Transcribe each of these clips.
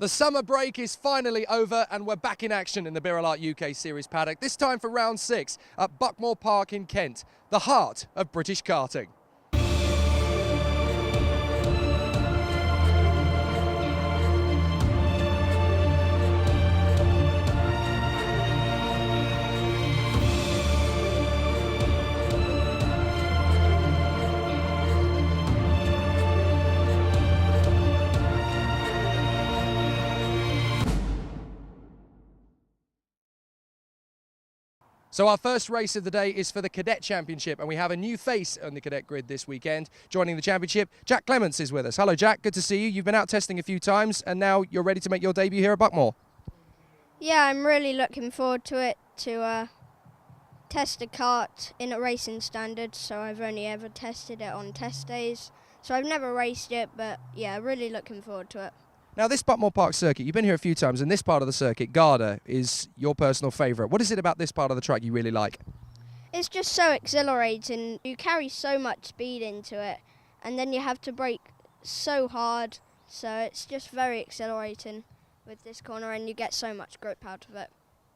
The summer break is finally over and we're back in action in the birelART UK Series paddock, this time for round 6 at Buckmore Park in Kent, the heart of British karting. So our first race of the day is for the Cadet Championship, and we have a new face on the Cadet grid this weekend. Joining the championship, Jack Clements is with us. Hello Jack, good to see you. You've been out testing a few times and now you're ready to make your debut here at Buckmore. Yeah, I'm really looking forward to it, to test a kart in a racing standard. So I've only ever tested it on test days. So I've never raced it, but yeah, really looking forward to it. Now this Buckmore Park circuit, you've been here a few times, and this part of the circuit, Garda, is your personal favourite. What is it about this part of the track you really like? It's just so exhilarating. You carry so much speed into it, and then you have to brake so hard. So it's just very exhilarating with this corner, and you get so much grip out of it.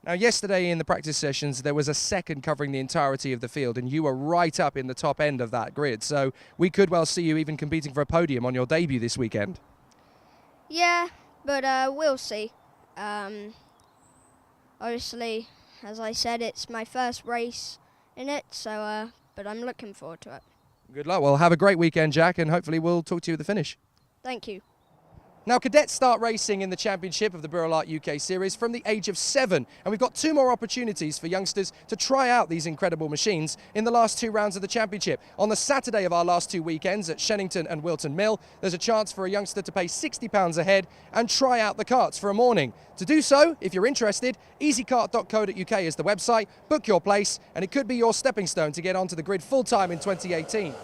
Now yesterday in the practice sessions there was a second covering the entirety of the field, and you were right up in the top end of that grid. So we could well see you even competing for a podium on your debut this weekend. Yeah, but we'll see. Obviously, as I said, it's my first race in it, so but I'm looking forward to it. Good luck. Well, have a great weekend, Jack, and hopefully we'll talk to you at the finish. Thank you. Now, cadets start racing in the championship of the birelART UK Series from the age of 7, and we've got 2 more opportunities for youngsters to try out these incredible machines in the last 2 rounds of the championship. On the Saturday of our last 2 weekends at Shennington and Wilton Mill, there's a chance for a youngster to pay £60 a head and try out the karts for a morning. To do so, if you're interested, easykart.co.uk is the website, book your place, and it could be your stepping stone to get onto the grid full-time in 2018.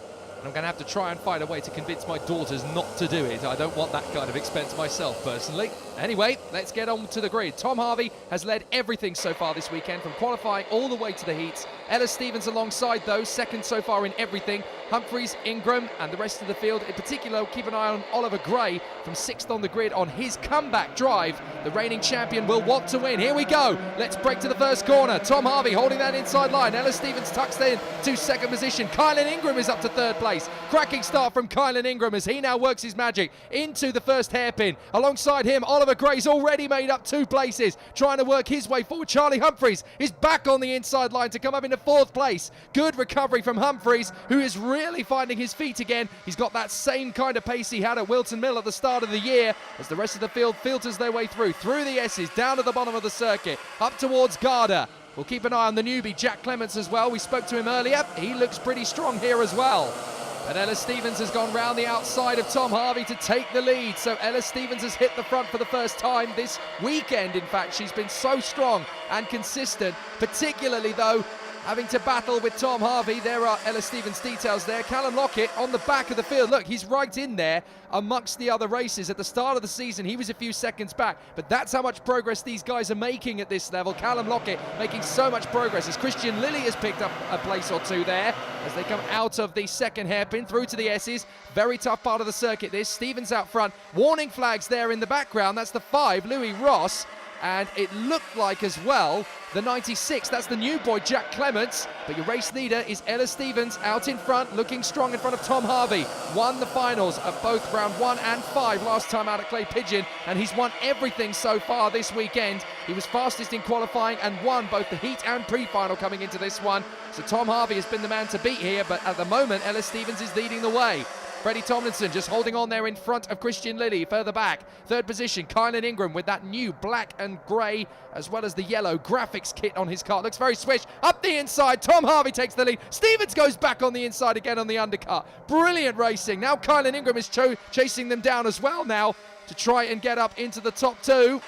I'm going to have to try and find a way to convince my daughters not to do it. I don't want that kind of expense myself, personally. Anyway, let's get on to the grid. Tom Harvey has led everything so far this weekend, from qualifying all the way to the heats. Ella Stevens alongside those, second so far in everything. Humphreys, Ingram and the rest of the field. In particular, keep an eye on Oliver Gray from 6th on the grid on his comeback drive. The reigning champion will want to win. Here we go. Let's break to the first corner. Tom Harvey holding that inside line. Ella Stevens tucks in to second position. Kylan Ingram is up to 3rd place. Cracking start from Kylan Ingram as he now works his magic into the first hairpin. Alongside him, Oliver Gray's already made up 2 places, trying to work his way forward. Charlie Humphreys is back on the inside line to come up into 4th place. Good recovery from Humphreys, who is really finding his feet again. He's got that same kind of pace he had at Wilton Mill at the start of the year, as the rest of the field filters their way through the S's, down to the bottom of the circuit, up towards Garda. We'll keep an eye on the newbie, Jack Clements, as well. We spoke to him earlier. He looks pretty strong here as well. But Ella Stevens has gone round the outside of Tom Harvey to take the lead. So Ella Stevens has hit the front for the first time this weekend. In fact, she's been so strong and consistent, particularly though having to battle with Tom Harvey. There are Ella Stevens' details there. Callum Lockett on the back of the field. Look, he's right in there amongst the other races. At the start of the season, he was a few seconds back, but that's how much progress these guys are making at this level. Callum Lockett making so much progress as Christian Lilly has picked up a place or 2 there as they come out of the second hairpin through to the S's. Very tough part of the circuit this. Stevens out front. Warning flags there in the background. That's the 5, Louis Ross. And it looked like as well the 96, that's the new boy Jack Clements, but your race leader is Ella Stevens out in front, looking strong in front of Tom Harvey. Won the finals of both round 1 and 5 last time out at Clay Pigeon, and he's won everything so far this weekend. He was fastest in qualifying and won both the heat and pre-final coming into this one. So Tom Harvey has been the man to beat here, but at the moment Ella Stevens is leading the way. Freddie Tomlinson just holding on there in front of Christian Lilly. Further back, 3rd position, Kylan Ingram with that new black and grey as well as the yellow graphics kit on his car. Looks very swish. Up the inside, Tom Harvey takes the lead. Stevens goes back on the inside again on the undercut. Brilliant racing. Now Kylan Ingram is chasing them down as well now to try and get up into the top 2.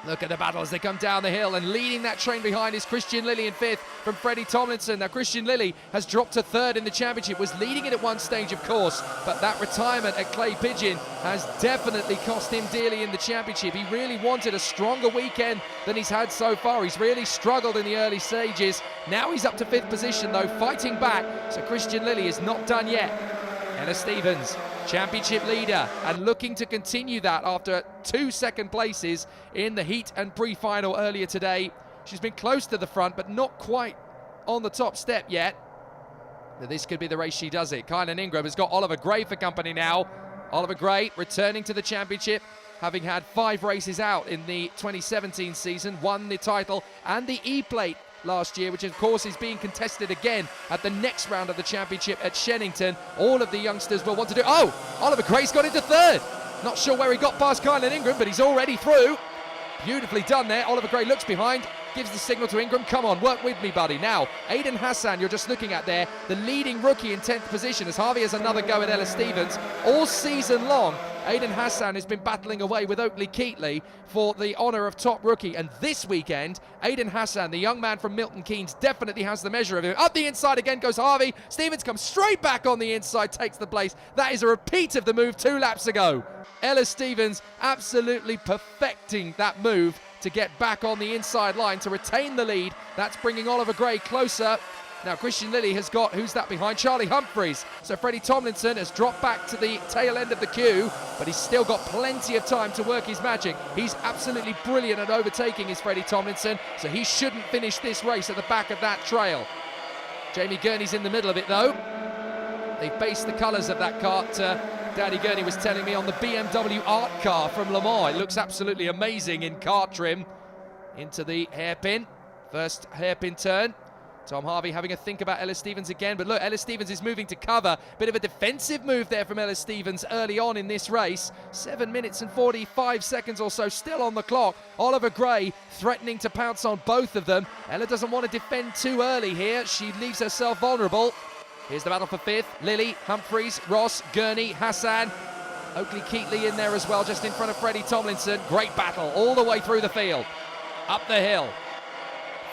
Look at the battle as they come down the hill, and leading that train behind is Christian Lilly in 5th from Freddie Tomlinson. Now Christian Lilly has dropped to 3rd in the championship, was leading it at one stage of course, but that retirement at Clay Pigeon has definitely cost him dearly in the championship. He really wanted a stronger weekend than he's had so far. He's really struggled in the early stages. Now he's up to 5th position though, fighting back, so Christian Lilly is not done yet. Ella Stevens championship leader, and looking to continue that after 2 second places in the heat and pre-final earlier today. She's been close to the front, but not quite on the top step yet. But this could be the race she does it. Kylan Ingram has got Oliver Gray for company now. Oliver Gray returning to the championship, having had 5 races out in the 2017 season, won the title and the E-Plate last year, which of course is being contested again at the next round of the championship at Shennington. All of the youngsters will want to do. Oh, Oliver Gray's got into 3rd. Not sure where he got past Kylan Ingram, but he's already through. Beautifully done there. Oliver Gray looks behind, gives the signal to Ingram. Come on, work with me, buddy. Now, Aiden Hassan, you're just looking at there, the leading rookie in 10th position, as Harvey has another go at Ella Stevens. All season long, Aiden Hassan has been battling away with Oakley Keatley for the honour of top rookie. And this weekend, Aiden Hassan, the young man from Milton Keynes, definitely has the measure of him. Up the inside again goes Harvey. Stevens comes straight back on the inside, takes the place. That is a repeat of the move 2 laps ago. Ella Stevens absolutely perfecting that move to get back on the inside line to retain the lead. That's bringing Oliver Gray closer. Now Christian Lilly has got, who's that behind? Charlie Humphreys. So Freddie Tomlinson has dropped back to the tail end of the queue, but he's still got plenty of time to work his magic. He's absolutely brilliant at overtaking his Freddie Tomlinson, so he shouldn't finish this race at the back of that trail. Jamie Gurney's in the middle of it though. They've based the colours of that kart, Danny Gurney was telling me, on the BMW art car from Le Mans. It looks absolutely amazing in kart trim. Into the hairpin. First hairpin turn. Tom Harvey having a think about Ellis Stevens again, but look, Ellis Stevens is moving to cover. Bit of a defensive move there from Ellis Stevens early on in this race. 7 minutes and 45 seconds or so still on the clock. Oliver Gray threatening to pounce on both of them. Ella doesn't want to defend too early here. She leaves herself vulnerable. Here's the battle for 5th. Lilly, Humphreys, Ross, Gurney, Hassan. Oakley Keatley in there as well, just in front of Freddie Tomlinson. Great battle all the way through the field. Up the hill.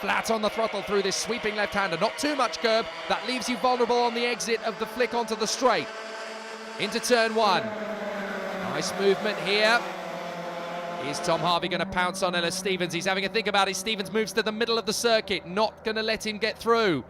Flat on the throttle through this sweeping left-hander. Not too much curb. That leaves you vulnerable on the exit of the flick onto the straight. Into turn 1. Nice movement here. Is Tom Harvey going to pounce on Ella Stevens? He's having a think about it. Stevens moves to the middle of the circuit. Not going to let him get through.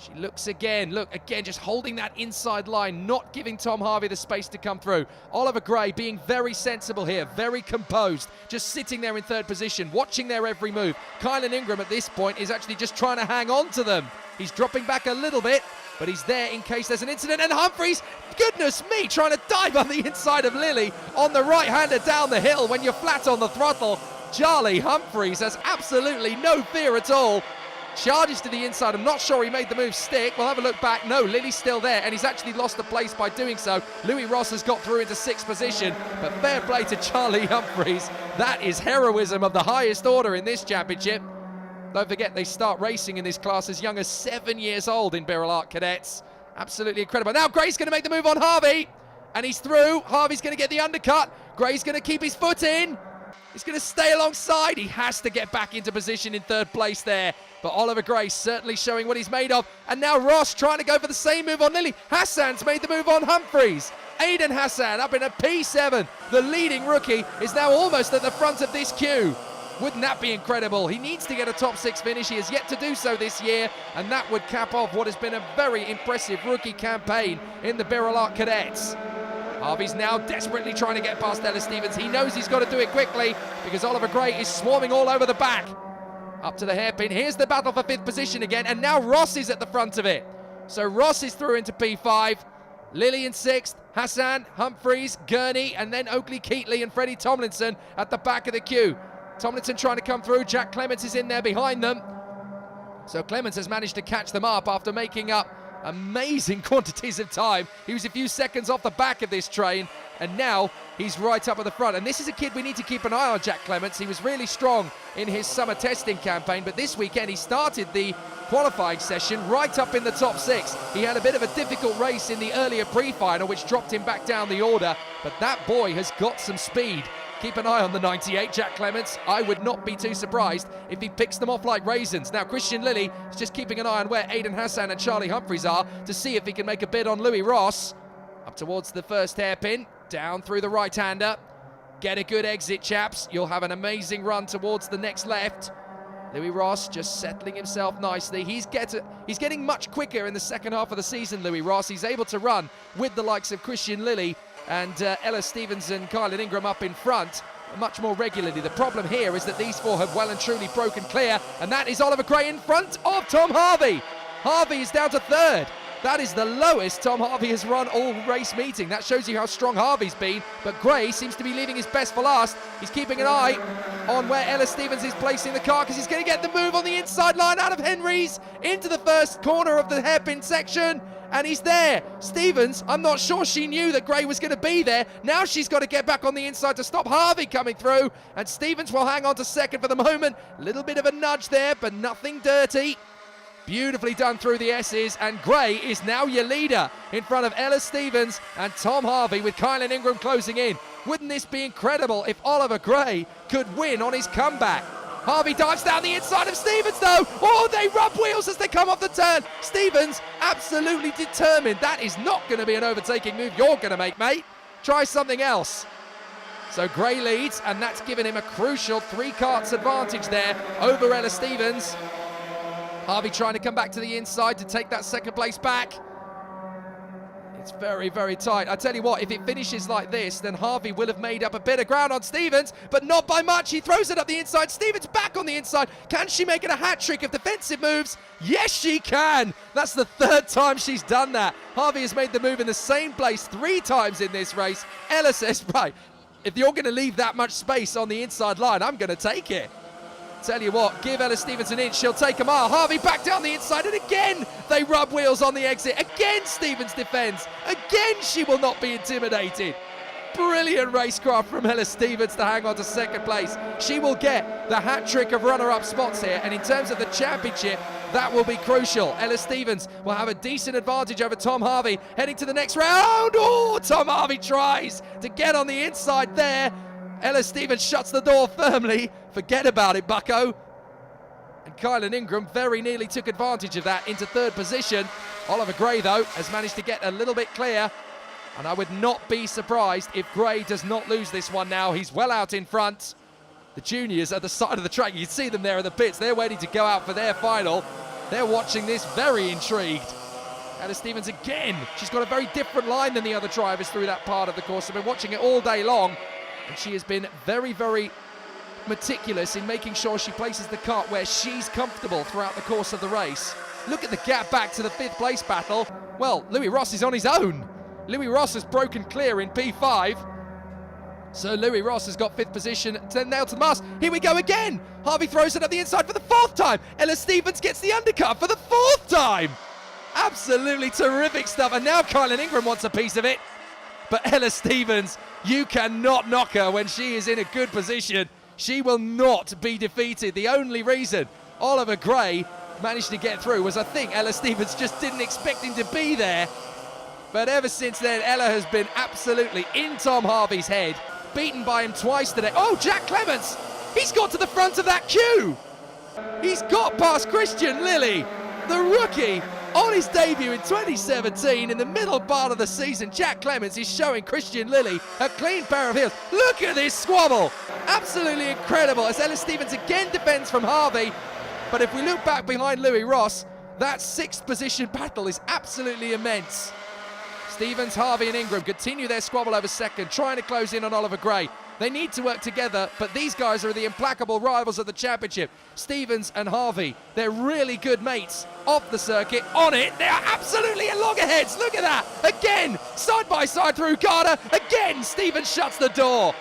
She looks again, look again, just holding that inside line, not giving Tom Harvey the space to come through. Oliver Gray being very sensible here, very composed, just sitting there in 3rd position, watching their every move. Kylan Ingram at this point is actually just trying to hang on to them. He's dropping back a little bit, but he's there in case there's an incident. And Humphreys, goodness me, trying to dive on the inside of Lilly on the right-hander down the hill when you're flat on the throttle. Charlie Humphreys has absolutely no fear at all. Charges to the inside. I'm not sure he made the move stick. We'll have a look back. No, Lilly's still there, and he's actually lost a place by doing so. Louis Ross has got through into 6th position, but fair play to Charlie Humphreys. That is heroism of the highest order in this championship. Don't forget, they start racing in this class as young as 7 years old in birelART Cadets. Absolutely incredible. Now Gray's going to make the move on Harvey, and he's through. Harvey's going to get the undercut. Gray's going to keep his foot in. He's going to stay alongside. He has to get back into position in 3rd place there. But Oliver Gray certainly showing what he's made of. And now Ross trying to go for the same move on Lilly. Hassan's made the move on Humphreys. Aiden Hassan up in a P7. The leading rookie is now almost at the front of this queue. Wouldn't that be incredible? He needs to get a top 6 finish. He has yet to do so this year. And that would cap off what has been a very impressive rookie campaign in the birelART Cadets. Harvey's now desperately trying to get past Ella Stevens. He knows he's got to do it quickly because Oliver Gray is swarming all over the back. Up to the hairpin. Here's the battle for 5th position again, and now Ross is at the front of it. So Ross is through into P5. Lilly in 6th. Hassan, Humphreys, Gurney, and then Oakley Keatley and Freddie Tomlinson at the back of the queue. Tomlinson trying to come through. Jack Clements is in there behind them. So Clements has managed to catch them up after making up amazing quantities of time. He was a few seconds off the back of this train, and now he's right up at the front. And this is a kid we need to keep an eye on, Jack Clements. He was really strong in his summer testing campaign, but this weekend he started the qualifying session right up in the top 6. He had a bit of a difficult race in the earlier pre-final, which dropped him back down the order, but that boy has got some speed. Keep an eye on the 98, Jack Clements. I would not be too surprised if he picks them off like raisins. Now, Christian Lilly is just keeping an eye on where Aiden Hassan and Charlie Humphreys are to see if he can make a bid on Louis Ross. Up towards the first hairpin, down through the right-hander. Get a good exit, chaps. You'll have an amazing run towards the next left. Louis Ross just settling himself nicely. He's getting much quicker in the second half of the season, Louis Ross. He's able to run with the likes of Christian Lilly and Ella Stevens and Kylan Ingram up in front much more regularly. The problem here is that these four have well and truly broken clear, and that is Oliver Gray in front of Tom Harvey. Harvey is down to third. That is the lowest Tom Harvey has run all race meeting. That shows you how strong Harvey's been, but Gray seems to be leaving his best for last. He's keeping an eye on where Ella Stevens is placing the car, because he's going to get the move on the inside line out of Henry's into the first corner of the hairpin section, and he's there. Stevens, I'm not sure she knew that Gray was going to be there. Now she's got to get back on the inside to stop Harvey coming through, and Stevens will hang on to second for the moment. A little bit of a nudge there, but nothing dirty. Beautifully done through the S's, and Gray is now your leader in front of Ella Stevens and Tom Harvey, with Kylan Ingram closing in. Wouldn't this be incredible if Oliver Gray could win on his comeback? Harvey dives down the inside of Stevens though. Oh, they rub wheels as they come off the turn. Stevens absolutely determined. That is not going to be an overtaking move you're going to make, mate. Try something else. So Gray leads, and that's given him a crucial 3 karts advantage there over Ella Stevens. Harvey trying to come back to the inside to take that second place back. It's very, very tight. I tell you what, if it finishes like this, then Harvey will have made up a bit of ground on Stevens, but not by much. He throws it up the inside. Stevens back on the inside. Can she make it a hat trick of defensive moves? Yes, she can. That's the 3rd time she's done that. Harvey has made the move in the same place 3 times in this race. Ella says, right, if you're going to leave that much space on the inside line, I'm going to take it. Tell you what, give Ella Stevens an inch, she'll take a mile. Harvey back down the inside, and again they rub wheels on the exit. Again Stevens defends. Again she will not be intimidated. Brilliant racecraft from Ella Stevens to hang on to second place. She will get the hat trick of runner-up spots here, and in terms of the championship, that will be crucial. Ella Stevens will have a decent advantage over Tom Harvey heading to the next round. Oh, Tom Harvey tries to get on the inside there. Ella Stevens shuts the door firmly. Forget about it, bucko. And Kylan Ingram very nearly took advantage of that into 3rd position. Oliver Gray, though, has managed to get a little bit clear. And I would not be surprised if Gray does not lose this one now. He's well out in front. The juniors at the side of the track, you can see them there in the pits. They're waiting to go out for their final. They're watching this very intrigued. Ella Stevens again. She's got a very different line than the other drivers through that part of the course. I've been watching it all day long. And she has been very, very meticulous in making sure she places the kart where she's comfortable throughout the course of the race. Look at the gap back to the 5th place battle. Well, Louis Ross is on his own. Louis Ross has broken clear in P5. So Louis Ross has got 5th position, nailed to the mast. Here we go again. Harvey throws it up the inside for the 4th time. Ella Stevens gets the undercut for the 4th time. Absolutely terrific stuff. And now Kylan Ingram wants a piece of it. But Ella Stevens, you cannot knock her when she is in a good position. She will not be defeated. The only reason Oliver Gray managed to get through was, I think, Ella Stevens just didn't expect him to be there. But ever since then, Ella has been absolutely in Tom Harvey's head, beaten by him twice today. Oh, Jack Clements, he's got to the front of that queue. He's got past Christian Lilly, the rookie. On his debut in 2017, in the middle part of the season, Jack Clements is showing Christian Lilly a clean pair of heels. Look at this squabble. Absolutely incredible as Ella Stevens again defends from Harvey. But if we look back behind Louis Ross, that 6th position battle is absolutely immense. Stevens, Harvey and Ingram continue their squabble over second, trying to close in on Oliver Gray. They need to work together, but these guys are the implacable rivals of the championship. Stevens and Harvey, they're really good mates off the circuit. On it, they are absolutely at loggerheads. Look at that. Again, side by side through Carter. Again, Stevens shuts the door.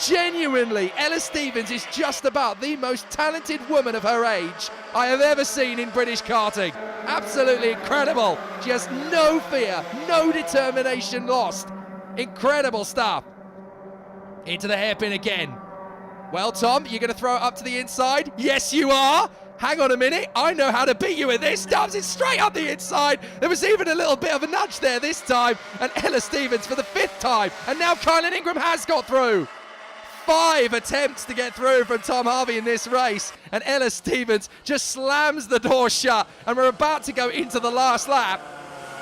Genuinely, Ella Stevens is just about the most talented woman of her age I have ever seen in British karting. Absolutely incredible. She has no fear, no determination lost. Incredible stuff. Into the hairpin again. Well, Tom, you're going to throw it up to the inside? Yes, you are. Hang on a minute. I know how to beat you with this. Dumps it straight up the inside. There was even a little bit of a nudge there this time. And Ella Stevens for the 5th time. And now Kylan Ingram has got through. 5 attempts to get through from Tom Harvey in this race. And Ella Stevens just slams the door shut. And we're about to go into the last lap.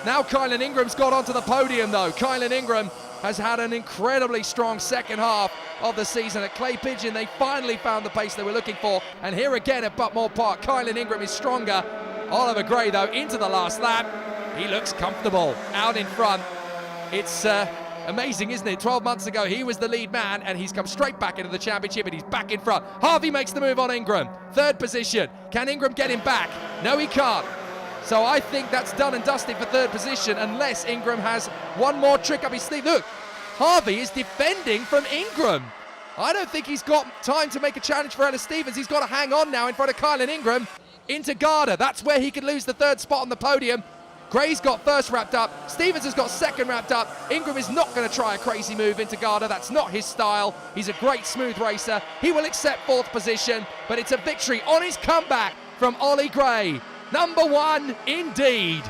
Now Kylan Ingram's got onto the podium, though. Kylan Ingram has had an incredibly strong second half of the season. At Clay Pigeon, they finally found the pace they were looking for. And here again at Buckmore Park, Kylan Ingram is stronger. Oliver Gray, though, into the last lap. He looks comfortable out in front. It's Amazing, isn't it? 12 months ago, he was the lead man, and he's come straight back into the championship, and he's back in front. Harvey makes the move on Ingram. Third position. Can Ingram get him back? No, he can't. So I think that's done and dusted for third position, unless Ingram has one more trick up his sleeve. Look, Harvey is defending from Ingram. I don't think he's got time to make a challenge for Ellis Stevens. He's got to hang on now in front of Kylan Ingram. Into Garda. That's where he could lose the third spot on the podium. Gray's got first wrapped up. Stevens has got second wrapped up. Ingram is not going to try a crazy move into Garda. That's not his style. He's a great smooth racer. He will accept fourth position, but it's a victory on his comeback from Ollie Gray. Number one, indeed.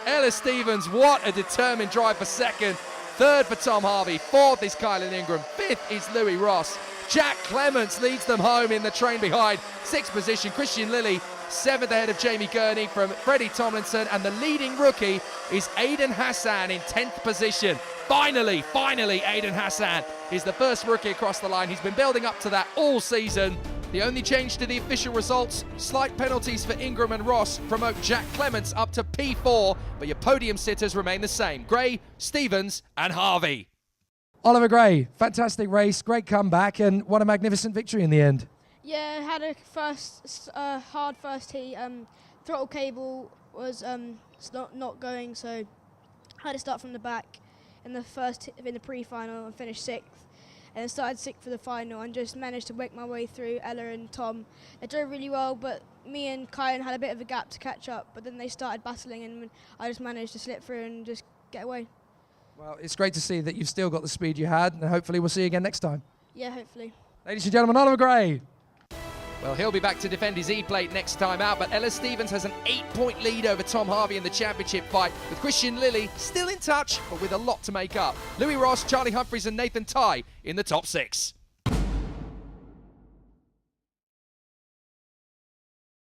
Ellis Stevens, what a determined drive for second. Third for Tom Harvey. Fourth is Kylan Ingram. Fifth is Louis Ross. Jack Clements leads them home in the train behind. Sixth position, Christian Lilly. Seventh ahead of Jamie Gurney from Freddie Tomlinson, and the leading rookie is Aiden Hassan in 10th position. Finally, Aiden Hassan is the first rookie across the line. He's been building up to that all season. The only change to the official results, slight penalties for Ingram and Ross promote Jack Clements up to P4, but your podium sitters remain the same. Gray, Stevens and Harvey. Oliver Gray, fantastic race, great comeback, and what a magnificent victory in the end. Yeah, had a hard first heat. Throttle cable was not going, so I had to start from the back in the pre-final and finished sixth, and then started sixth for the final and just managed to work my way through Ella and Tom. They drove really well, but me and Kylan had a bit of a gap to catch up, but then they started battling and I just managed to slip through and just get away. Well, it's great to see that you've still got the speed you had, and hopefully we'll see you again next time. Yeah, hopefully. Ladies and gentlemen, Oliver Gray. Well, he'll be back to defend his E-plate next time out, but Ellis Stevens has an 8-point lead over Tom Harvey in the championship fight, with Christian Lilly still in touch, but with a lot to make up. Louis Ross, Charlie Humphries and Nathan Tye in the top 6.